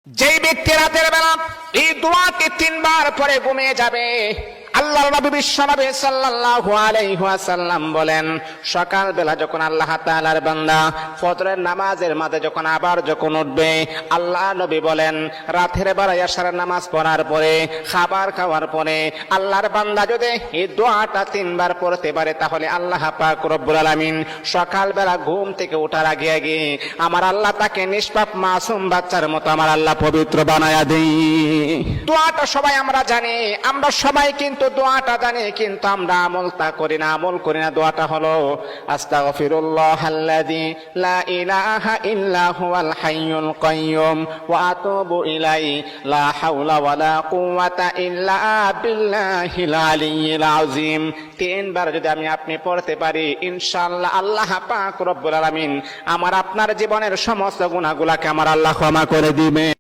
যেই ব্যক্তি রাতের বেলা এই দোয়াকে 3 বার পরে ঘুমিয়ে যাবে, আল্লাহর নবী বিশ্বনবী সাল্লাল্লাহু আলাইহি ওয়াসাল্লাম বলেন, সকাল বেলা যখন আল্লাহ তাআলার বান্দা ফজরের নামাজের মাঝে যখন উঠবে, আল্লাহ নবী বলেন রাতের বেলা এশার নামাজ পড়ার পরে, খাবার খাওয়ার পরে আল্লাহর বান্দা যদি এই দোয়াটা 3 বার পড়তে পারে, তাহলে আল্লাহ পাক রব্বুল আলামিন সকাল বেলা ঘুম থেকে ওঠার আগে আগে আমার আল্লাহ তাকে নিষ্পাপ মাসুম বাচ্চার মতো আমার আল্লাহ পবিত্র বানায়া দেই। দোয়াটা সবাই আমরা জানি, আমরা সবাই কিন্তু দোয়াটা জানি, কিন্তু আমরা আমলটা করি না। দোয়াটা হলো আস্তাগফিরুল্লাহাল্লাযী লা ইলাহা ইল্লা হুয়াল হাইয়ুল কাইয়্যুম ওয়া আতুবু ইলাইহি লা হাওলা ওয়ালা কুওয়াতা ইল্লা বিল্লাহিল আলিয়্যিল আযীম। 3 বার যদি আপনি পড়তে পারি, ইনশাআল্লাহ আল্লাহ পাক রব্বুল আলামিন আমার আপনার জীবনের সমস্ত গুনাহগুলোকে আমার আল্লাহ ক্ষমা করে দিবেন।